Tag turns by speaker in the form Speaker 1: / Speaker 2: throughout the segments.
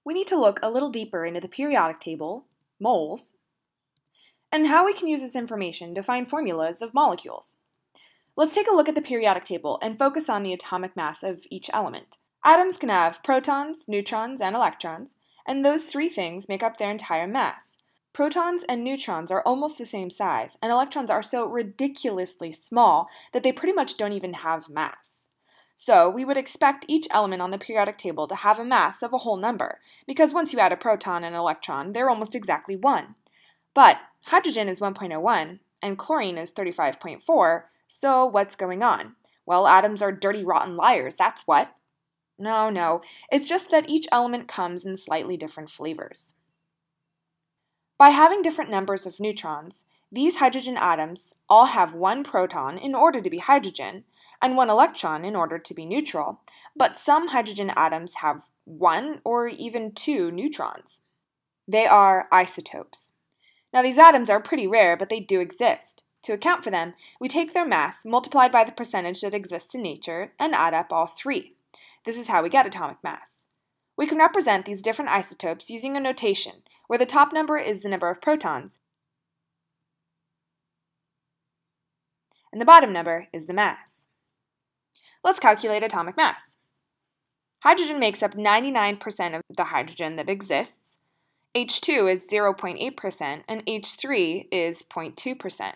Speaker 1: we need to look a little deeper into the periodic table, moles, and how we can use this information to find formulas of molecules. Let's take a look at the periodic table and focus on the atomic mass of each element. Atoms can have protons, neutrons, and electrons, and those three things make up their entire mass. Protons and neutrons are almost the same size, and electrons are so ridiculously small that they pretty much don't even have mass. So we would expect each element on the periodic table to have a mass of a whole number, because once you add a proton and an electron, they're almost exactly 1. But hydrogen is 1.01, and chlorine is 35.4, so what's going on? Well, atoms are dirty, rotten liars, that's what. No, it's just that each element comes in slightly different flavors. By having different numbers of neutrons, these hydrogen atoms all have one proton in order to be hydrogen, and one electron in order to be neutral, but some hydrogen atoms have 1 or even 2 neutrons. They are isotopes. Now these atoms are pretty rare, but they do exist. To account for them, we take their mass multiplied by the percentage that exists in nature and add up all three. This is how we get atomic mass. We can represent these different isotopes using a notation where the top number is the number of protons and the bottom number is the mass. Let's calculate atomic mass. Hydrogen makes up 99% of the hydrogen that exists, H2 is 0.8%, and H3 is 0.2%.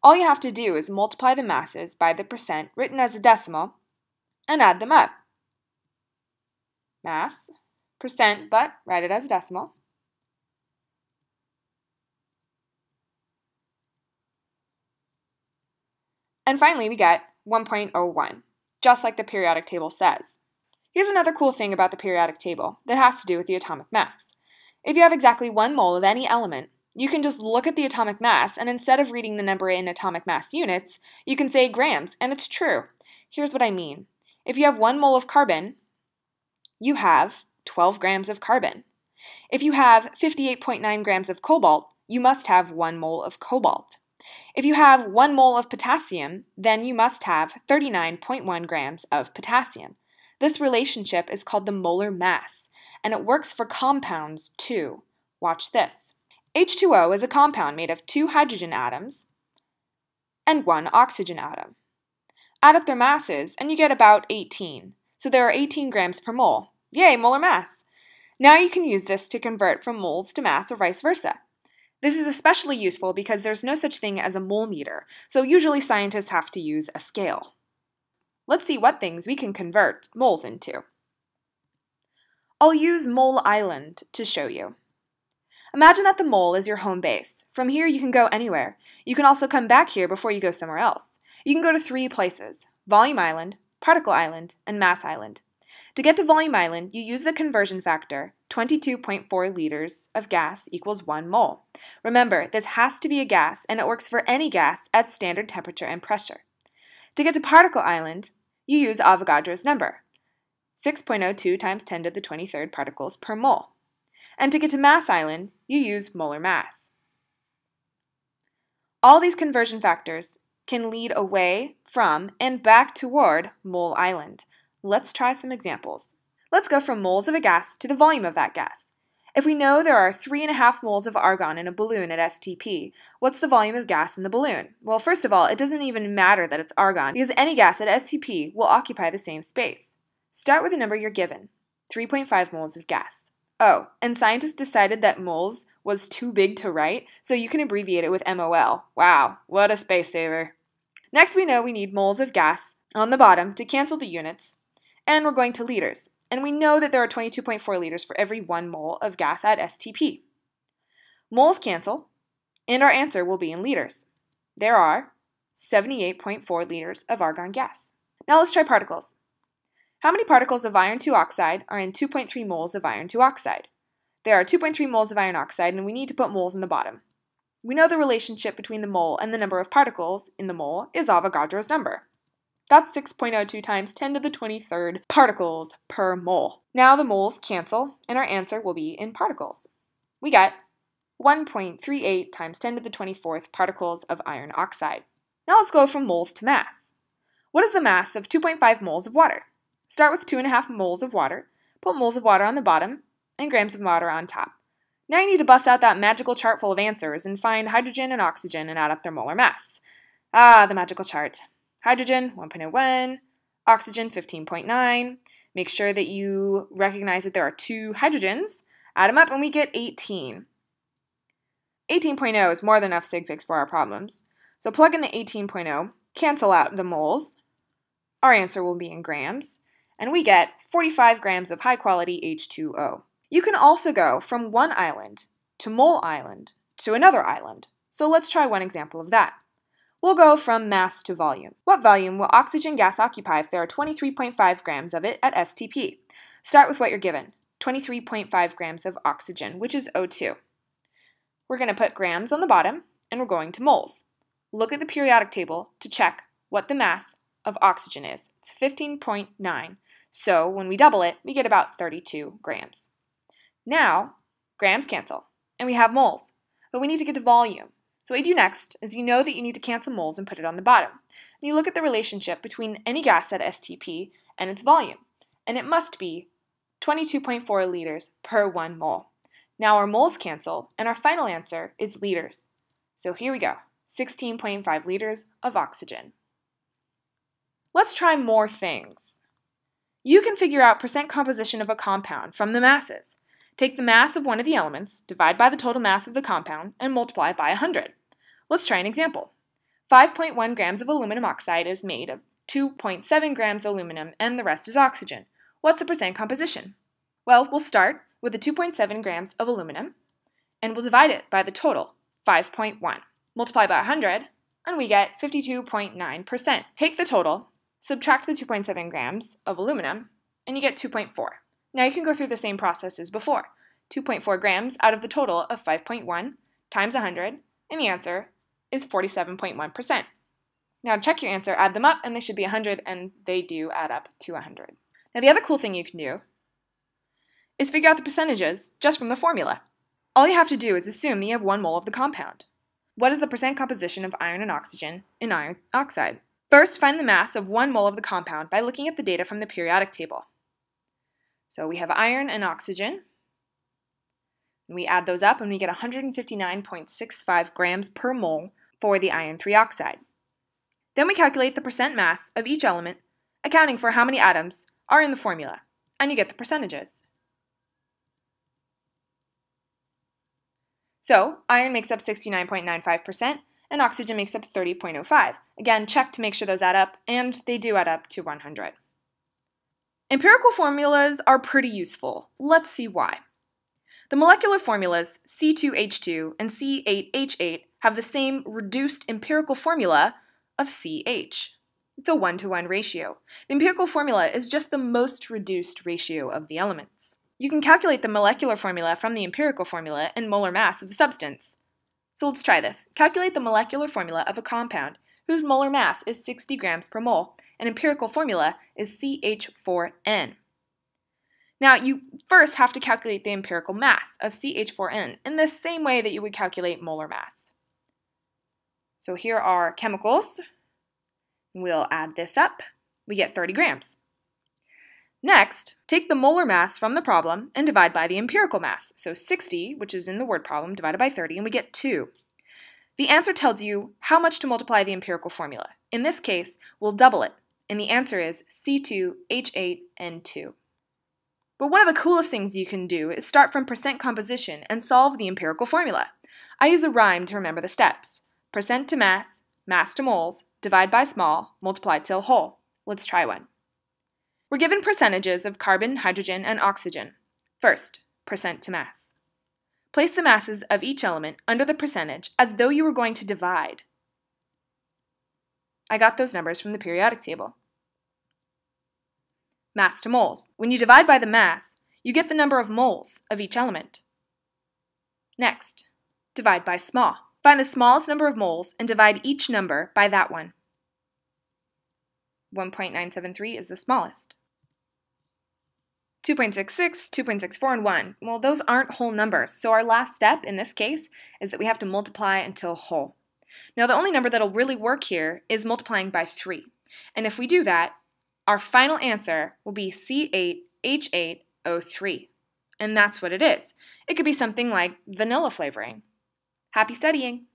Speaker 1: All you have to do is multiply the masses by the percent written as a decimal and add them up. Mass, percent, but write it as a decimal. And finally, we get 1.01, just like the periodic table says. Here's another cool thing about the periodic table that has to do with the atomic mass. If you have exactly 1 mole of any element, you can just look at the atomic mass, and instead of reading the number in atomic mass units, you can say grams, and it's true. Here's what I mean. If you have 1 mole of carbon, you have 12 grams of carbon. If you have 58.9 grams of cobalt, you must have 1 mole of cobalt. If you have 1 mole of potassium, then you must have 39.1 grams of potassium. This relationship is called the molar mass, and it works for compounds too. Watch this. H2O is a compound made of 2 hydrogen atoms and 1 oxygen atom. Add up their masses and you get about 18. So there are 18 grams per mole. Yay, molar mass! Now you can use this to convert from moles to mass or vice versa. This is especially useful because there's no such thing as a mole meter, so usually scientists have to use a scale. Let's see what things we can convert moles into. I'll use Mole Island to show you. Imagine that the mole is your home base. From here you can go anywhere. You can also come back here before you go somewhere else. You can go to 3 places: Volume Island, Particle Island, and Mass Island. To get to Volume Island, you use the conversion factor, 22.4 liters of gas equals 1 mole. Remember, this has to be a gas, and it works for any gas at standard temperature and pressure. To get to Particle Island, you use Avogadro's number, 6.02 times 10 to the 23rd particles per mole. And to get to Mass Island, you use molar mass. All these conversion factors can lead away from and back toward Mole Island. Let's try some examples. Let's go from moles of a gas to the volume of that gas. If we know there are 3.5 moles of argon in a balloon at STP, what's the volume of gas in the balloon? Well, first of all, it doesn't even matter that it's argon, because any gas at STP will occupy the same space. Start with the number you're given, 3.5 moles of gas. Oh, and scientists decided that moles was too big to write, so you can abbreviate it with MOL. Wow, what a space saver. Next, we know we need moles of gas on the bottom to cancel the units, and we're going to liters. And we know that there are 22.4 liters for every 1 mole of gas at STP. Moles cancel, and our answer will be in liters. There are 78.4 liters of argon gas. Now let's try particles. How many particles of iron 2 oxide are in 2.3 moles of iron 2 oxide? There are 2.3 moles of iron oxide, and we need to put moles in the bottom. We know the relationship between the mole and the number of particles in the mole is Avogadro's number. That's 6.02 times 10 to the 23rd particles per mole. Now the moles cancel, and our answer will be in particles. We get 1.38 times 10 to the 24th particles of iron oxide. Now let's go from moles to mass. What is the mass of 2.5 moles of water? Start with 2.5 moles of water, put moles of water on the bottom, and grams of water on top. Now you need to bust out that magical chart full of answers and find hydrogen and oxygen and add up their molar mass. Ah, the magical chart. Hydrogen, 1.01, oxygen, 15.9. Make sure that you recognize that there are two hydrogens. Add them up and we get 18. 18.0 is more than enough sig figs for our problems. So plug in the 18.0, cancel out the moles. Our answer will be in grams, and we get 45 grams of high-quality H2O. You can also go from one island to mole island to another island. So let's try one example of that. We'll go from mass to volume. What volume will oxygen gas occupy if there are 23.5 grams of it at STP? Start with what you're given, 23.5 grams of oxygen, which is O2. We're going to put grams on the bottom, and we're going to moles. Look at the periodic table to check what the mass of oxygen is. It's 15.9. So when we double it, we get about 32 grams. Now, grams cancel, and we have moles, but we need to get to volume. So what you do next is you know that you need to cancel moles and put it on the bottom. And you look at the relationship between any gas at STP and its volume, and it must be 22.4 liters per 1 mole. Now our moles cancel, and our final answer is liters. So here we go, 16.5 liters of oxygen. Let's try more things. You can figure out percent composition of a compound from the masses. Take the mass of one of the elements, divide by the total mass of the compound, and multiply by 100. Let's try an example. 5.1 grams of aluminum oxide is made of 2.7 grams aluminum, and the rest is oxygen. What's the percent composition? Well, we'll start with the 2.7 grams of aluminum, and we'll divide it by the total, 5.1. Multiply by 100, and we get 52.9%. Take the total, subtract the 2.7 grams of aluminum, and you get 2.4. Now you can go through the same process as before. 2.4 grams out of the total of 5.1 times 100, and the answer is 47.1%. Now check your answer, add them up, and they should be 100, and they do add up to 100. Now the other cool thing you can do is figure out the percentages just from the formula. All you have to do is assume that you have 1 mole of the compound. What is the percent composition of iron and oxygen in iron oxide? First, find the mass of 1 mole of the compound by looking at the data from the periodic table. So we have iron and oxygen, and we add those up and we get 159.65 grams per mole for the iron 3 oxide. Then we calculate the percent mass of each element, accounting for how many atoms are in the formula, and you get the percentages. So, iron makes up 69.95%, and oxygen makes up 30.05. Again, check to make sure those add up, and they do add up to 100. Empirical formulas are pretty useful. Let's see why. The molecular formulas C2H2 and C8H8 have the same reduced empirical formula of CH. It's a 1-to-1 ratio. The empirical formula is just the most reduced ratio of the elements. You can calculate the molecular formula from the empirical formula and molar mass of the substance. So let's try this. Calculate the molecular formula of a compound whose molar mass is 60 grams per mole, and empirical formula is CH4N. Now, you first have to calculate the empirical mass of CH4N in the same way that you would calculate molar mass. So here are chemicals. We'll add this up. We get 30 grams. Next, take the molar mass from the problem and divide by the empirical mass. So 60, which is in the word problem, divided by 30, and we get 2. The answer tells you how much to multiply the empirical formula. In this case, we'll double it, and the answer is C2H8N2. But one of the coolest things you can do is start from percent composition and solve the empirical formula. I use a rhyme to remember the steps. Percent to mass, mass to moles, divide by small, multiply till whole. Let's try one. We're given percentages of carbon, hydrogen, and oxygen. First, percent to mass. Place the masses of each element under the percentage as though you were going to divide. I got those numbers from the periodic table. Mass to moles. When you divide by the mass, you get the number of moles of each element. Next, divide by small. Find the smallest number of moles and divide each number by that one. 1.973 is the smallest. 2.66, 2.64, and 1. Well, those aren't whole numbers, so our last step in this case is that we have to multiply until whole. Now, the only number that'll really work here is multiplying by 3. And if we do that, our final answer will be C8H8O3. and that's what it is. It could be something like vanilla flavoring. Happy studying!